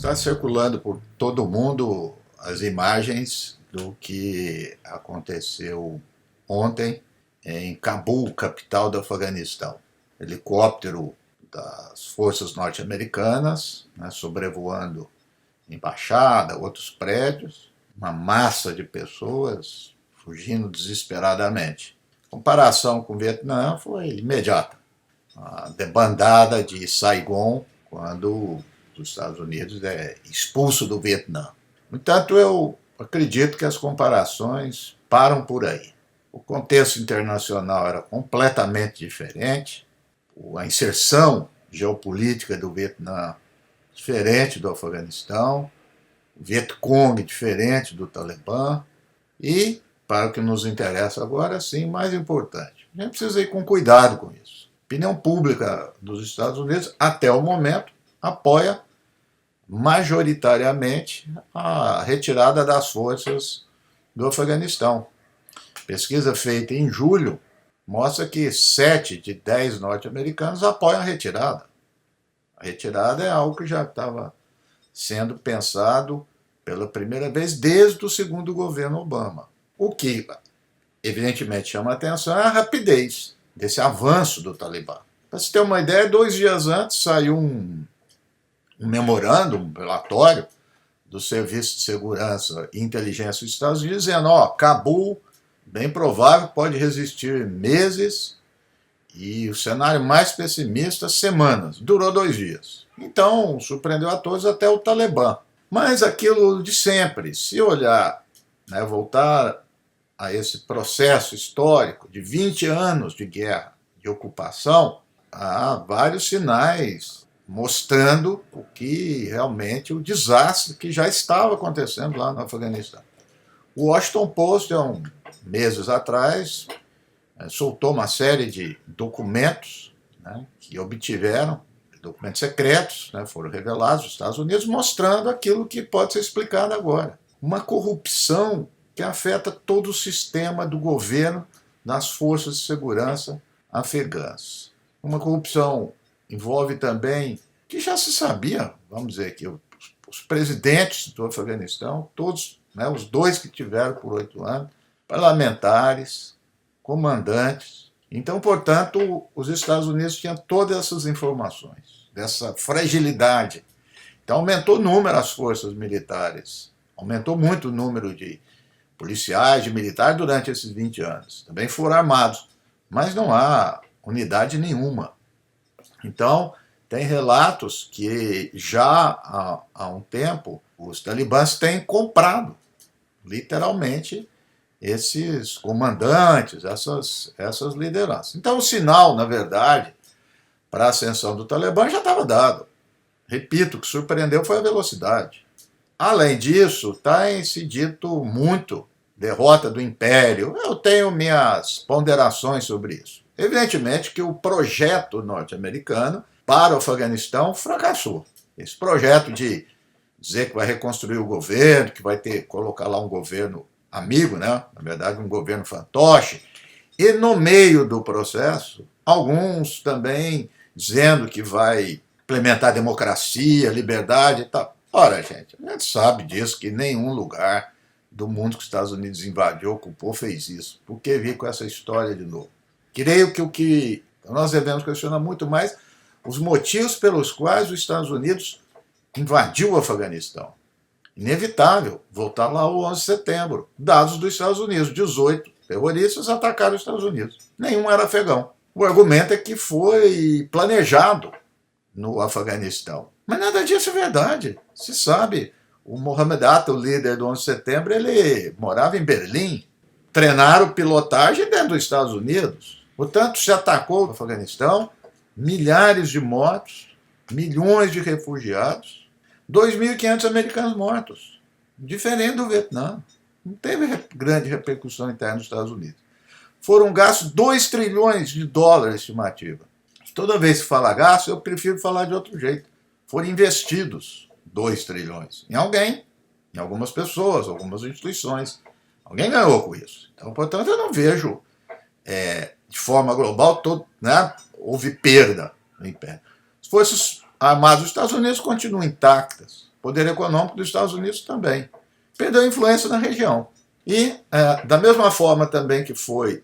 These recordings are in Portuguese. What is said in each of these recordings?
Está circulando por todo o mundo as imagens do que aconteceu ontem em Cabul, capital do Afeganistão. Helicóptero das forças norte-americanas, sobrevoando embaixada, outros prédios, uma massa de pessoas fugindo desesperadamente. A comparação com o Vietnã foi imediata. A debandada de Saigon, quando os Estados Unidos é expulso do Vietnã. No entanto, eu acredito que as comparações param por aí. O contexto internacional era completamente diferente, a inserção geopolítica do Vietnã diferente do Afeganistão, o Vietcong diferente do Talibã e, para o que nos interessa agora, sim, mais importante, a gente precisa ir com cuidado com isso. A opinião pública dos Estados Unidos, até o momento, apoia majoritariamente a retirada das forças do Afeganistão. Pesquisa feita em julho mostra que 7 de 10 norte-americanos apoiam a retirada. A retirada é algo que já estava sendo pensado pela primeira vez desde o segundo governo Obama. O que, evidentemente, chama a atenção é a rapidez desse avanço do Talibã. Para se ter uma ideia, 2 dias antes saiu um memorando, um relatório do Serviço de Segurança e Inteligência dos Estados Unidos, dizendo, Cabul, bem provável, pode resistir meses e o cenário mais pessimista, semanas. Durou 2 dias. Então, surpreendeu a todos até o Talibã. Mas aquilo de sempre, se olhar, voltar a esse processo histórico de 20 anos de guerra, de ocupação, há vários sinais mostrando o que realmente o desastre que já estava acontecendo lá no Afeganistão. O Washington Post, meses atrás, soltou uma série de documentos que obtiveram, documentos secretos, foram revelados nos Estados Unidos, mostrando aquilo que pode ser explicado agora. Uma corrupção que afeta todo o sistema do governo das forças de segurança afegãs. Uma corrupção envolve também, que já se sabia, vamos dizer que os presidentes do Afeganistão, todos, os 2 que tiveram por 8 anos, parlamentares, comandantes. Então, portanto, os Estados Unidos tinham todas essas informações, dessa fragilidade. Então, aumentou o número das forças militares, aumentou muito o número de policiais, de militares durante esses 20 anos. Também foram armados, mas não há unidade nenhuma. Então, tem relatos que já há um tempo os talibãs têm comprado, literalmente, esses comandantes, essas lideranças. Então, o sinal, na verdade, para a ascensão do Talibã já estava dado. Repito, o que surpreendeu foi a velocidade. Além disso, está se dito muito derrota do Império. Eu tenho minhas ponderações sobre isso. Evidentemente que o projeto norte-americano para o Afeganistão fracassou. Esse projeto de dizer que vai reconstruir o governo, que vai colocar lá um governo amigo, na verdade um governo fantoche, e no meio do processo, alguns também dizendo que vai implementar democracia, liberdade e tal. Ora, gente, a gente sabe disso, que nenhum lugar do mundo que os Estados Unidos invadiu, ocupou, fez isso. Por que vir com essa história de novo? Creio que o que nós devemos questionar muito mais os motivos pelos quais os Estados Unidos invadiu o Afeganistão. Inevitável voltar lá o 11 de setembro. Dados dos Estados Unidos, 18 terroristas atacaram os Estados Unidos. Nenhum era afegão. O argumento é que foi planejado no Afeganistão. Mas nada disso é verdade. Se sabe, o Mohammed Atta, o líder do 11 de setembro, ele morava em Berlim. Treinaram pilotagem dentro dos Estados Unidos. Portanto, se atacou o Afeganistão, milhares de mortos, milhões de refugiados, 2.500 americanos mortos. Diferente do Vietnã. Não teve grande repercussão interna nos Estados Unidos. Foram gastos 2 trilhões de dólares, estimativa. Toda vez que fala gasto, eu prefiro falar de outro jeito. Foram investidos 2 trilhões em alguém, em algumas pessoas, algumas instituições. Alguém ganhou com isso. Então, portanto, eu não vejo, de forma global, houve perda no Império. As Forças Armadas dos Estados Unidos continuam intactas. poder econômico dos Estados Unidos também. Perdeu influência na região. E, da mesma forma também que foi,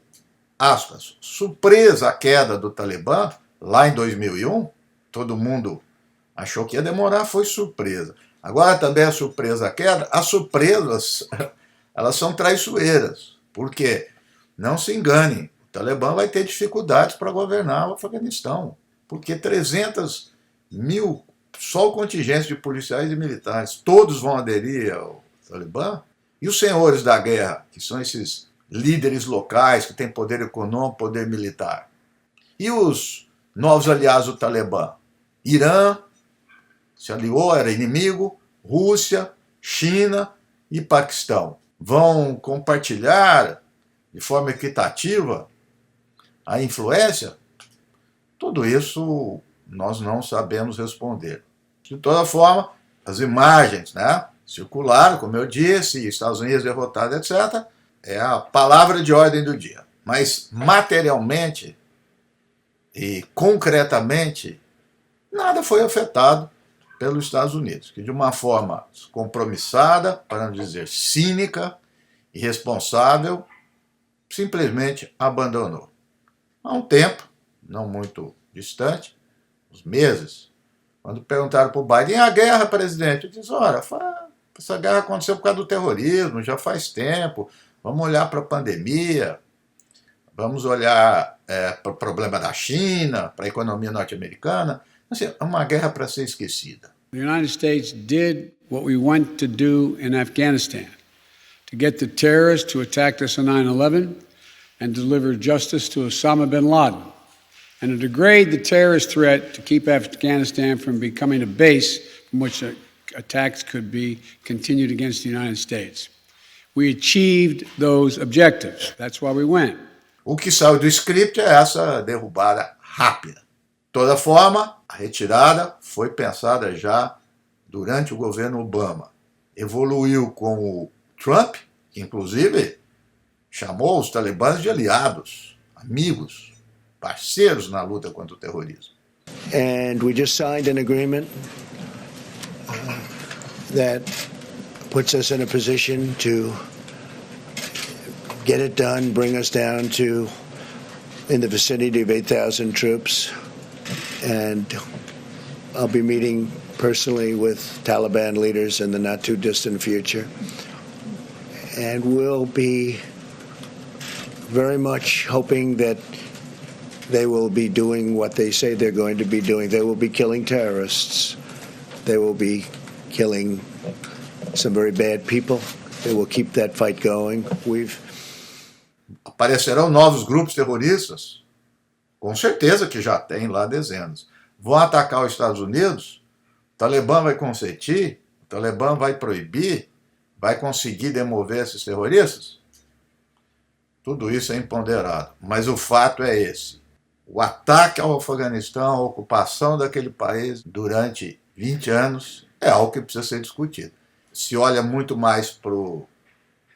aspas, surpresa a queda do Talibã, lá em 2001, todo mundo achou que ia demorar, foi surpresa. Agora também é surpresa a queda. As surpresas, elas são traiçoeiras. Por quê? Não se engane, o Talibã vai ter dificuldades para governar o Afeganistão, porque 300 mil, só o contingente de policiais e militares, todos vão aderir ao Talibã. E os senhores da guerra, que são esses líderes locais que têm poder econômico, poder militar. E os novos aliados do Talibã? Irã se aliou, era inimigo, Rússia, China e Paquistão. Vão compartilhar de forma equitativa a influência? Tudo isso nós não sabemos responder. De toda forma, as imagens, né, circularam, como eu disse, Estados Unidos derrotado, etc., é a palavra de ordem do dia. Mas materialmente e concretamente, nada foi afetado pelos Estados Unidos, que de uma forma compromissada, para não dizer cínica, irresponsável, simplesmente abandonou. Há um tempo, não muito distante, uns meses, quando perguntaram para o Biden, e a guerra, presidente? Ele disse, olha, essa guerra aconteceu por causa do terrorismo, já faz tempo, vamos olhar para a pandemia, vamos olhar para o problema da China, para a economia norte-americana. Assim, é uma guerra para ser esquecida. The United States did what we want to do in Afghanistan, to get the terrorists to attack us on 9/11 and deliver justice to Osama bin Laden, and to degrade the terrorist threat to keep Afghanistan from becoming a base from which attacks could be continued against the United States. We achieved those objectives. That's why we went. O que saiu do script é essa derrubada rápida. De toda forma, a retirada foi pensada já durante o governo Obama. Evoluiu com o Trump, que inclusive chamou os talibãs de aliados, amigos, parceiros na luta contra o terrorismo. And we just signed an agreement that puts us in a position to get it done, bring us down to in the vicinity of 8,000 troops. And I'll be meeting personally with Taliban leaders in the not too distant future. And we'll be very much hoping that they will be doing what they say they're going to be doing. They will be killing terrorists. They will be killing some very bad people. They will keep that fight going. Aparecerão novos grupos terroristas? Com certeza que já tem lá dezenas. Vão atacar os Estados Unidos? O Talibã vai consentir? O Talibã vai proibir? Vai conseguir demover esses terroristas? Tudo isso é imponderável. Mas o fato é esse. O ataque ao Afeganistão, a ocupação daquele país durante 20 anos é algo que precisa ser discutido. Se olha muito mais para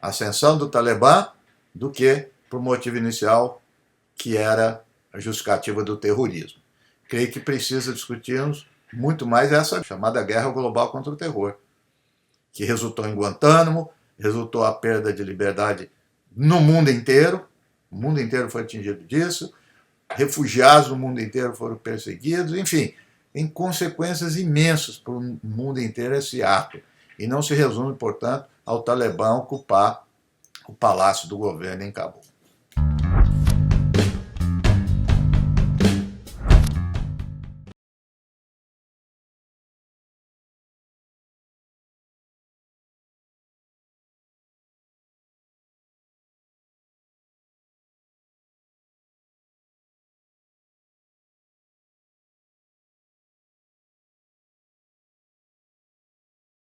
a ascensão do Talibã do que para o motivo inicial, que era a justificativa do terrorismo. Creio que precisa discutirmos muito mais essa chamada guerra global contra o terror, que resultou em Guantánamo, resultou a perda de liberdade no mundo inteiro, o mundo inteiro foi atingido disso, refugiados no mundo inteiro foram perseguidos, enfim, tem consequências imensas para o mundo inteiro esse ato. E não se resume, portanto, ao Talibã ocupar o palácio do governo em Cabul.